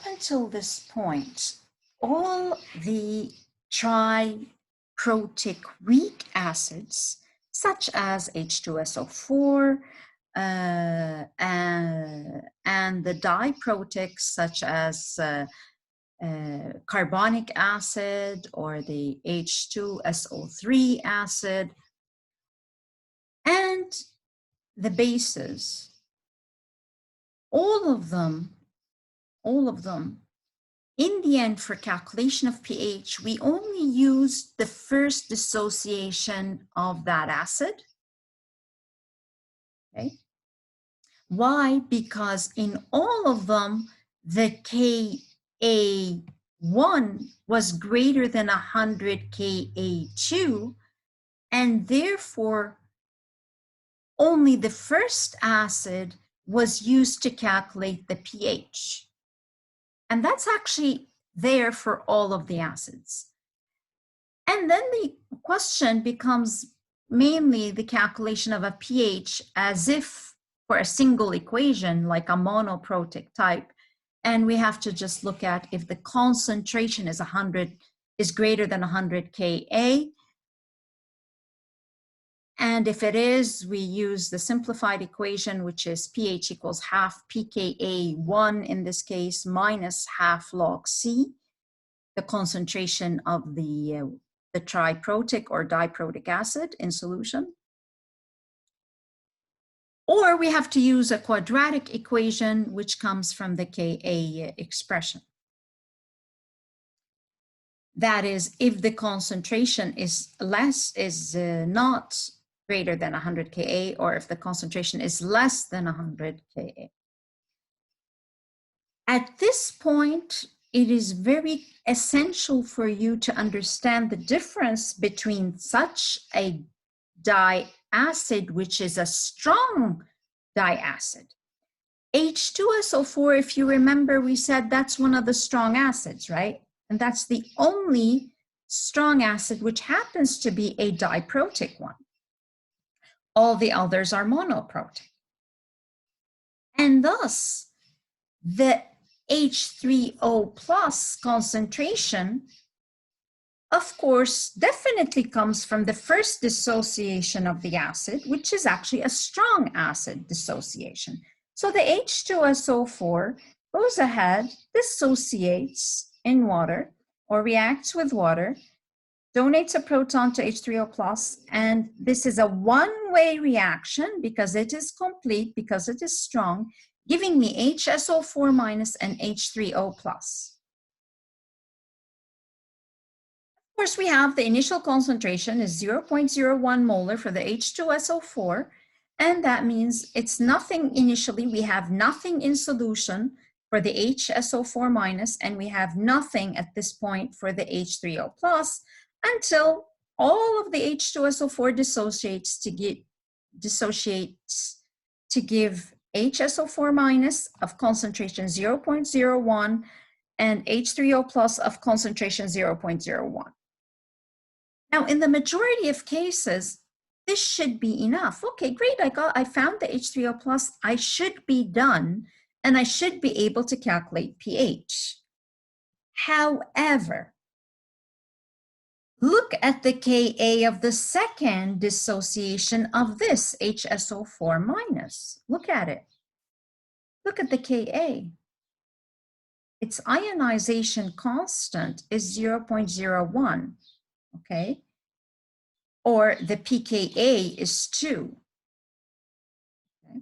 until this point, all the triprotic weak acids, such as H2SO4, and the diprotics, such as carbonic acid or the H2SO3 acid, and the bases, all of them, in the end, for calculation of pH, we only use the first dissociation of that acid. Okay. Why? Because in all of them, the Ka1 was greater than 100 Ka2, and therefore only the first acid was used to calculate the pH. And that's actually there for all of the acids. And then the question becomes mainly the calculation of a pH as if for a single equation, like a monoprotic type. And we have to just look at if the concentration is greater than 100 Ka. And if it is, we use the simplified equation, which is pH equals half pKa1 in this case, minus half log C, the concentration of the triprotic or diprotic acid in solution. Or we have to use a quadratic equation, which comes from the Ka expression. That is, if the concentration is not greater than 100 Ka, or if the concentration is less than 100 Ka. At this point, it is very essential for you to understand the difference between such a diacid, which is a strong diacid. H2SO4, if you remember, we said that's one of the strong acids, right? And that's the only strong acid which happens to be a diprotic one. All the others are monoprotic. And thus, the H3O plus concentration, of course, definitely comes from the first dissociation of the acid, which is actually a strong acid dissociation. So the H2SO4 goes ahead, dissociates in water or reacts with water, donates a proton to H3O plus, and this is a one-way reaction because it is complete, because it is strong, giving me HSO4 minus and H3O plus. Of course, we have the initial concentration is 0.01 molar for the H2SO4, and that means it's nothing initially. We have nothing in solution for the HSO4 minus, and we have nothing at this point for the H3O plus, until all of the H2SO4 dissociates to give HSO4 minus of concentration 0.01 and H3O plus of concentration 0.01. Now, in the majority of cases, this should be enough. Okay, great, I found the H3O plus, I should be done, and I should be able to calculate pH. However, look at the Ka of the second dissociation of this HSO4 minus. Look at it. Look at the Ka. Its ionization constant is 0.01, okay? Or the pKa is 2. Okay?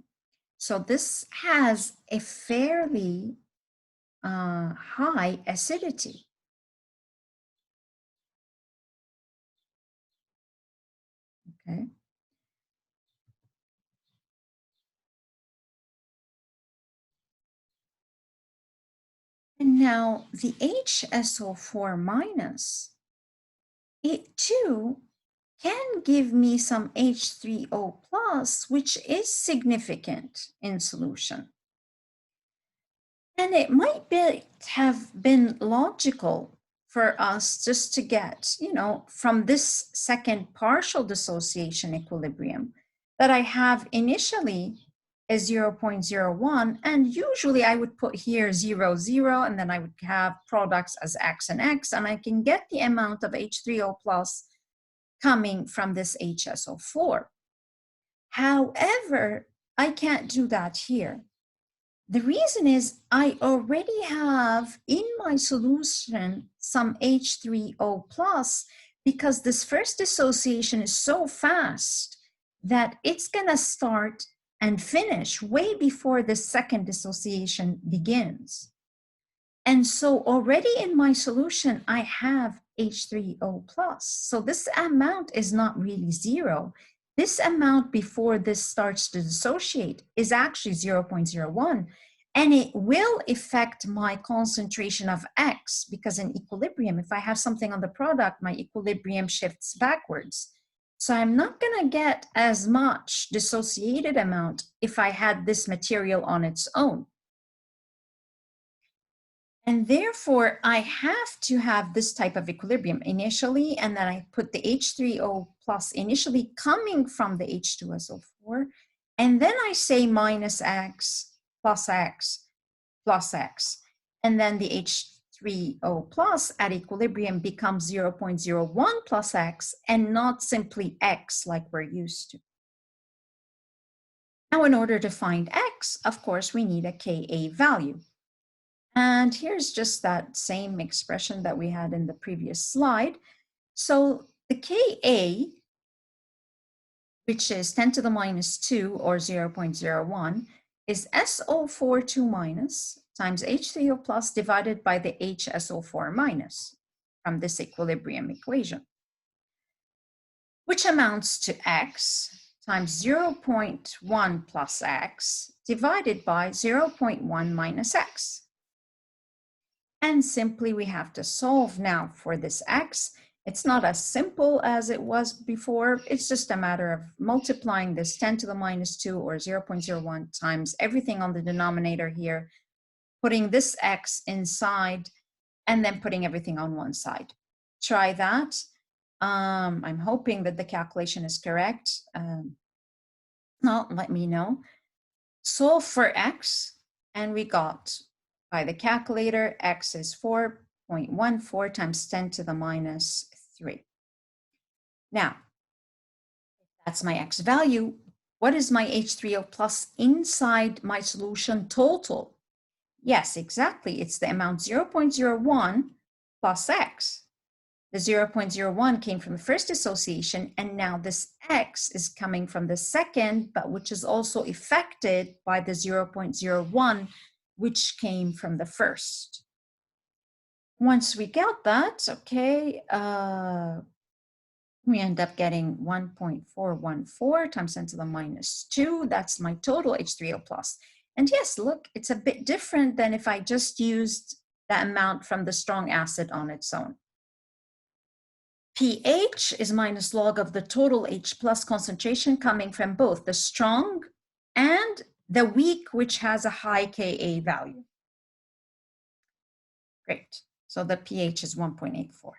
So this has a fairly high acidity. Okay. And now the HSO4 minus, it too can give me some H3O plus, which is significant in solution. And it might have been logical for us just to get, from this second partial dissociation equilibrium that I have initially is 0.01, and usually I would put here 0, 0, and then I would have products as X and X, and I can get the amount of H3O plus coming from this HSO4. However, I can't do that here. The reason is I already have in my solution some H3O plus, because this first dissociation is so fast that it's going to start and finish way before the second dissociation begins. And so already in my solution, I have H3O plus. So this amount is not really zero. This amount before this starts to dissociate is actually 0.01, and it will affect my concentration of X, because in equilibrium, if I have something on the product, my equilibrium shifts backwards. So I'm not going to get as much dissociated amount if I had this material on its own. And therefore, I have to have this type of equilibrium initially, and then I put the H3O plus initially coming from the H2SO4, and then I say minus X plus X plus X. And then the H3O plus at equilibrium becomes 0.01 plus X, and not simply X like we're used to. Now, in order to find X, of course, we need a Ka value. And here's just that same expression that we had in the previous slide. So the Ka, which is 10 to the minus 2 or 0.01, is SO4 2 minus times H3O plus divided by the HSO4 minus from this equilibrium equation, which amounts to X times 0.1 plus X divided by 0.1 minus X. And simply we have to solve now for this X. It's not as simple as it was before. It's just a matter of multiplying this 10 to the minus 2 or 0.01 times everything on the denominator here, putting this X inside, and then putting everything on one side. Try that. I'm hoping that the calculation is correct. No, let me know. Solve for X, and we got, by the calculator, X is 4.14 times 10 to the minus 3. Now, that's my X value. What is my H3O plus inside my solution total? Yes, exactly. It's the amount 0.01 plus X. The 0.01 came from the first dissociation, and now this X is coming from the second, but which is also affected by the 0.01, which came from the first. Once we got that, okay, we end up getting 1.414 times 10 to the minus 2. That's my total H3O plus. And yes, look, it's a bit different than if I just used the amount from the strong acid on its own. pH is minus log of the total H plus concentration coming from both the strong and the weak, which has a high Ka value. Great. So the pH is 1.84.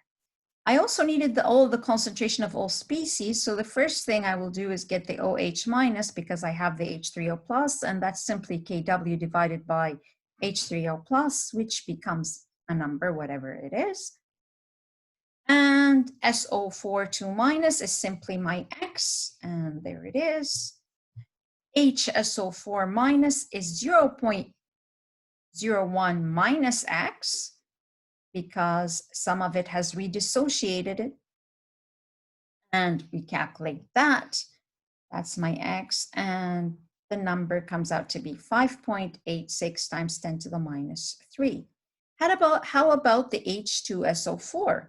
I also needed all the concentration of all species. So the first thing I will do is get the OH minus, because I have the H3O plus, and that's simply Kw divided by H3O plus, which becomes a number, whatever it is. And SO4 2 minus is simply my X, and there it is. HSO4 minus is 0.01 minus X, because some of it has redissociated it. And we calculate that. That's my X, and the number comes out to be 5.86 times 10 to the minus 3. How about the H2SO4?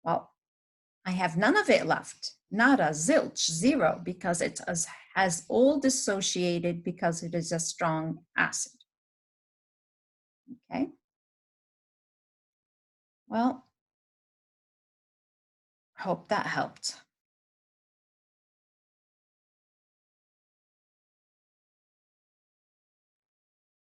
Well, I have none of it left, nada, zilch, zero, because it has all dissociated because it is a strong acid. Okay. Well, hope that helped.